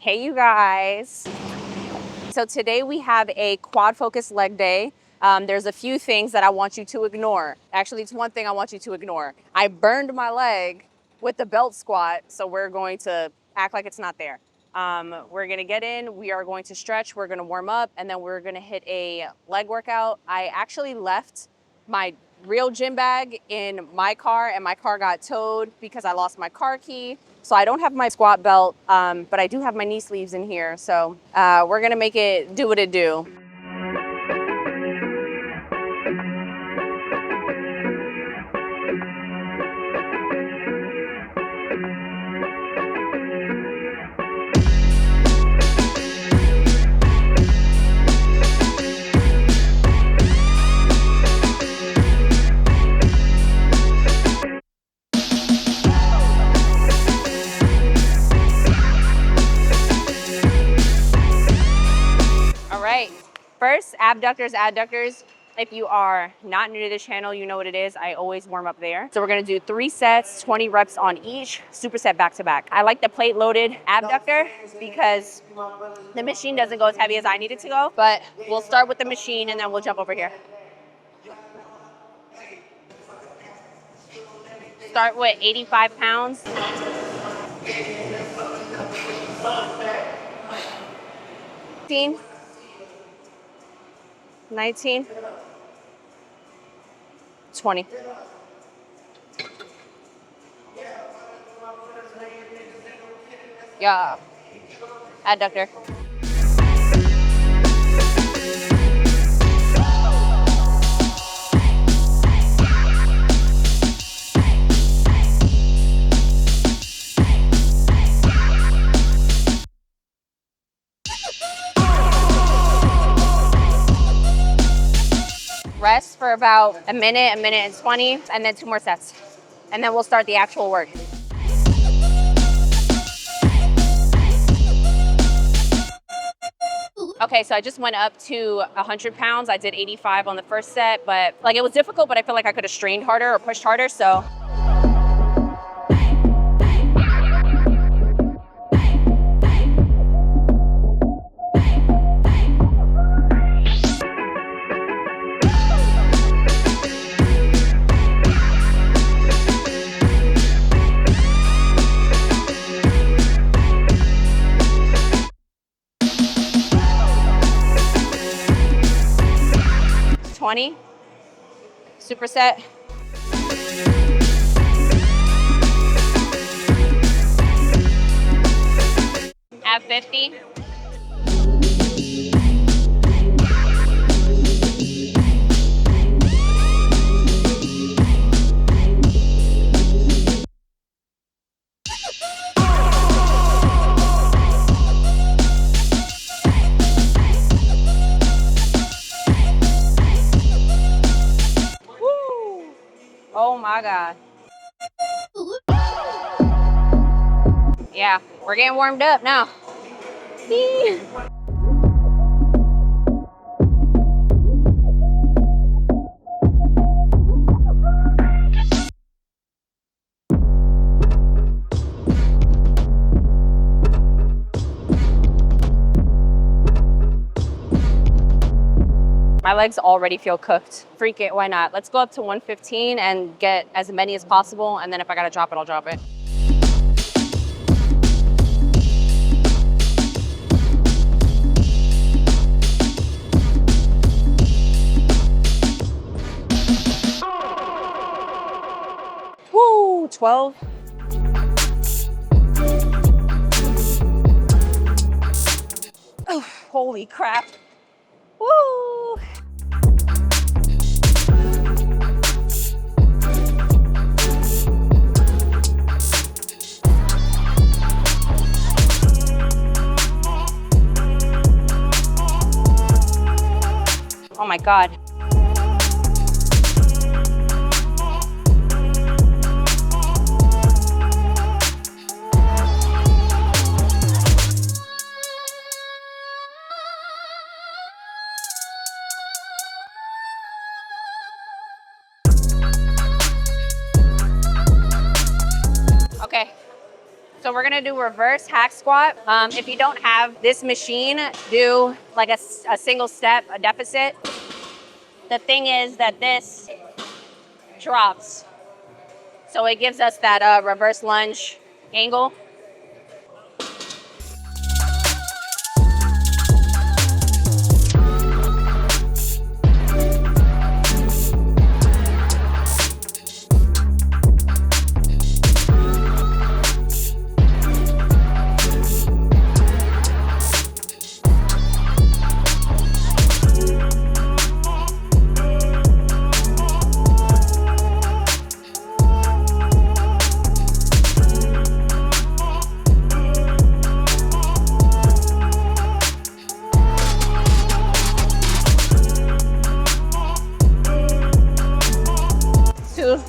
Hey you guys. So today we have a quad focus leg day. There's a few things that I want you to ignore. Actually, it's one thing I want you to ignore. I burned my leg with the belt squat, so we're going to act like it's not there. We're gonna get in, we are going to stretch, we're gonna warm up, and then we're gonna hit a leg workout. I actually left my real gym bag in my car and my car got towed because I lost my car key. So I don't have my squat belt, but I do have my knee sleeves in here. So we're gonna make it do what it do. All right, first, abductors, adductors. If you are not new to this channel, you know what it is. I always warm up there. So we're gonna do 3 sets, 20 reps on each, superset back to back. I like the plate loaded abductor because the machine doesn't go as heavy as I need it to go, but we'll start with the machine and then we'll jump over here. Start with 85 pounds. 19, 20. Yeah, adductor. Rest for about a minute and 20, and then 2 more sets. And then we'll start the actual work. Okay, so I just went up to 100 pounds. I did 85 on the first set, but like it was difficult, but I feel like I could have strained harder or pushed harder, so. Superset. At 50. Oh my God. Yeah, we're getting warmed up now. My legs already feel cooked. Freak it, why not? Let's go up to 115 and get as many as possible. And then if I gotta drop it, I'll drop it. Woo, 12. Oh, holy crap. Woo. Oh my God. So we're gonna do reverse hack squat. If you don't have this machine, do like a single step, a deficit. The thing is that this drops. So it gives us that reverse lunge angle.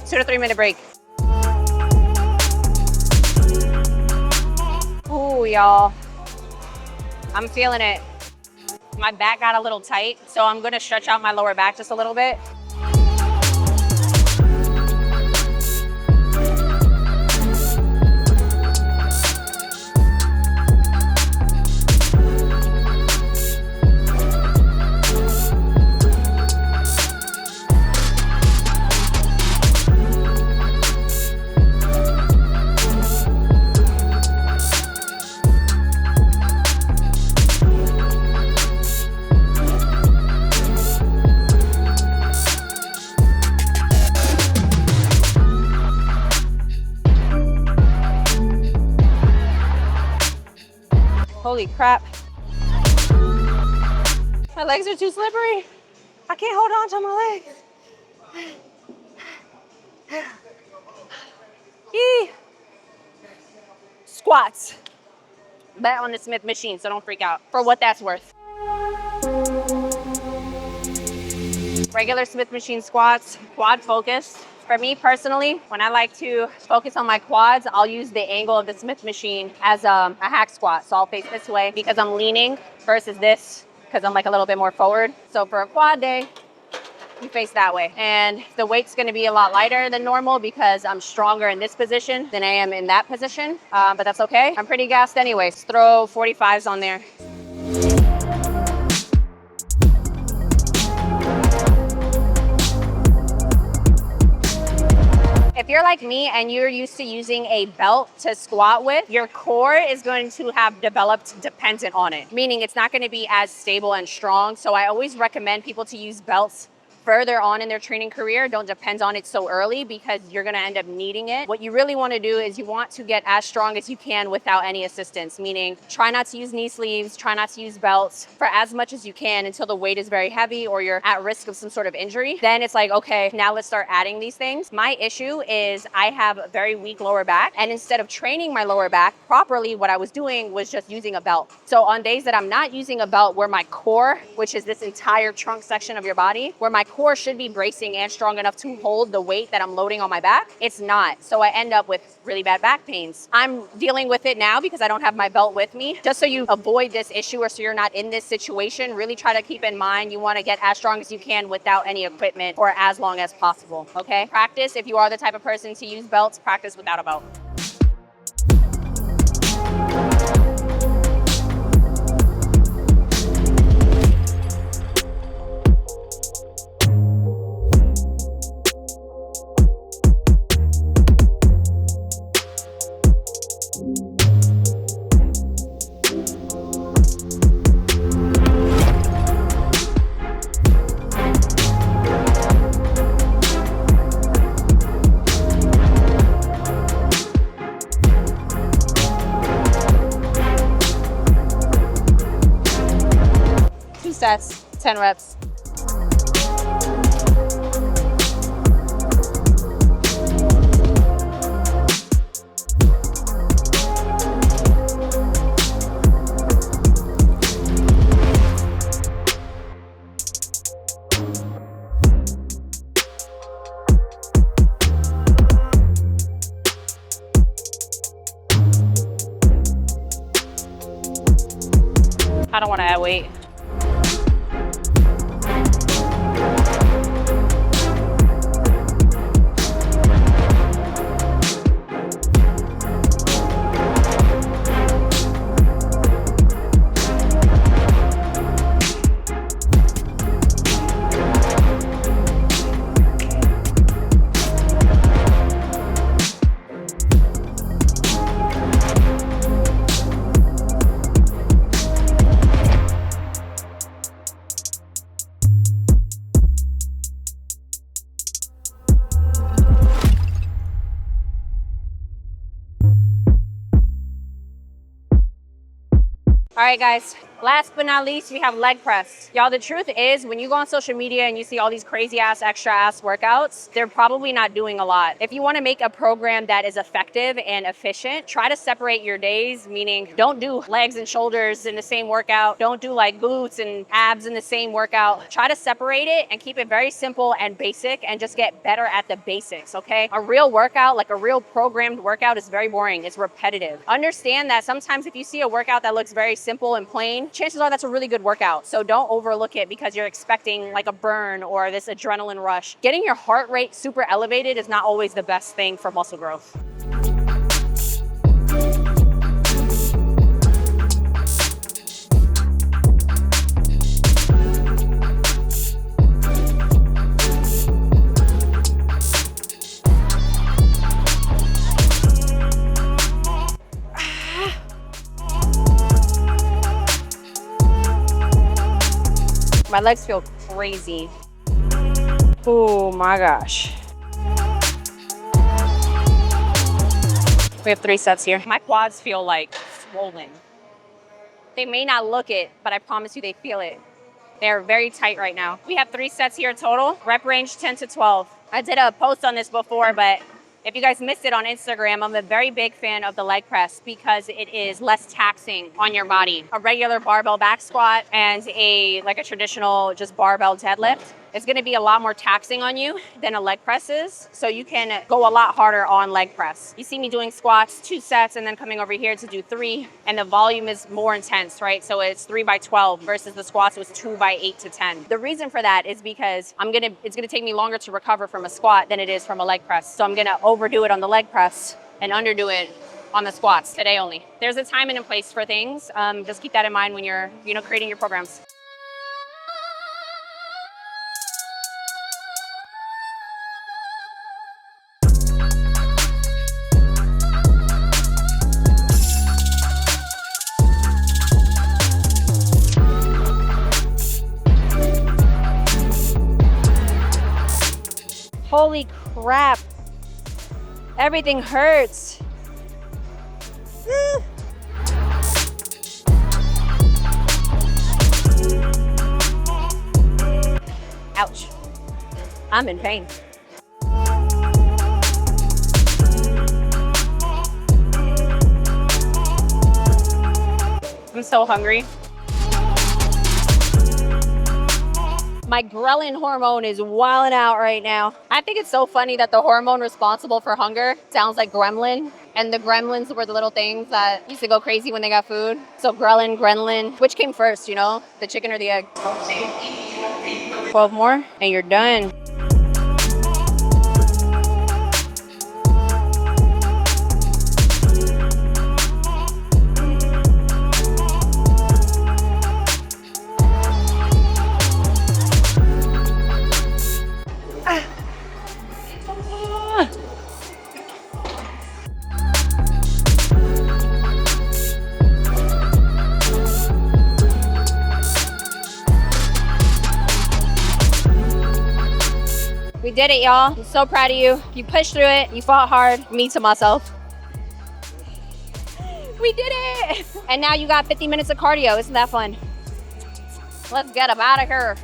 Two to 3 minute break. Ooh, y'all. I'm feeling it. My back got a little tight, so I'm gonna stretch out my lower back just a little bit. Holy crap. My legs are too slippery. I can't hold on to my legs. Yee. Squats. Bet on the Smith machine, so don't freak out. For what that's worth. Regular Smith machine squats, quad focused. For me personally, when I like to focus on my quads, I'll use the angle of the Smith machine as a hack squat. So I'll face this way because I'm leaning versus this because I'm like a little bit more forward. So for a quad day, you face that way. And the weight's gonna be a lot lighter than normal because I'm stronger in this position than I am in that position, but that's okay. I'm pretty gassed anyways. Throw 45s on there. If you're like me and you're used to using a belt to squat with, your core is going to have developed dependent on it, meaning it's not going to be as stable and strong. So I always recommend people to use belts further on in their training career. Don't depend on it so early because you're going to end up needing it. What you really want to do is you want to get as strong as you can without any assistance, meaning try not to use knee sleeves, try not to use belts for as much as you can until the weight is very heavy or you're at risk of some sort of injury. Then it's like, okay, now let's start adding these things. My issue is I have a very weak lower back, and instead of training my lower back properly, what I was doing was just using a belt. So on days that I'm not using a belt, where my core, which is this entire trunk section of your body, where my core should be bracing and strong enough to hold the weight that I'm loading on my back, it's not. So I end up with really bad back pains. I'm dealing with it now because I don't have my belt with me. Just so you avoid this issue or so you're not in this situation, really try to keep in mind you want to get as strong as you can without any equipment for as long as possible, okay? Practice, if you are the type of person to use belts, practice without a belt. Sets, 10 reps. I don't want to add weight. All right, guys. Last but not least, we have leg press. Y'all, the truth is when you go on social media and you see all these crazy ass, extra ass workouts, they're probably not doing a lot. If you want to make a program that is effective and efficient, try to separate your days, meaning don't do legs and shoulders in the same workout. Don't do like glutes and abs in the same workout. Try to separate it and keep it very simple and basic and just get better at the basics, okay? A real workout, like a real programmed workout, is very boring. It's repetitive. Understand that sometimes if you see a workout that looks very simple and plain, chances are that's a really good workout. So don't overlook it because you're expecting like a burn or this adrenaline rush. Getting your heart rate super elevated is not always the best thing for muscle growth. My legs feel crazy. Oh my gosh. We have 3 sets here. My quads feel like swollen. They may not look it, but I promise you they feel it. They're very tight right now. We have 3 sets here total. Rep range 10 to 12. I did a post on this before, but if you guys missed it on Instagram, I'm a very big fan of the leg press because it is less taxing on your body. A regular barbell back squat and a traditional just barbell deadlift is gonna be a lot more taxing on you than a leg press is. So you can go a lot harder on leg press. You see me doing squats, 2 sets, and then coming over here to do 3, and the volume is more intense, right? So it's 3 by 12 versus the squats was 2 by 8 to 10. The reason for that is because it's gonna take me longer to recover from a squat than it is from a leg press. So I'm gonna overdo it on the leg press and underdo it on the squats today only. There's a time and a place for things. Just keep that in mind when you're creating your programs. Holy crap. Everything hurts. Ouch. I'm in pain. I'm so hungry. My ghrelin hormone is wilding out right now. I think it's so funny that the hormone responsible for hunger sounds like gremlin. And the gremlins were the little things that used to go crazy when they got food. So ghrelin, which came first, the chicken or the egg? 12 more and you're done. We did it, y'all. I'm so proud of you. You pushed through it. You fought hard. Me to myself. We did it. And now you got 50 minutes of cardio. Isn't that fun? Let's get up out of here.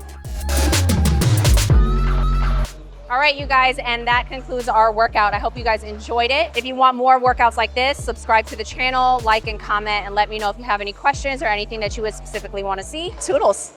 All right, you guys, and that concludes our workout. I hope you guys enjoyed it. If you want more workouts like this, subscribe to the channel, like and comment, and let me know if you have any questions or anything that you would specifically want to see. Toodles.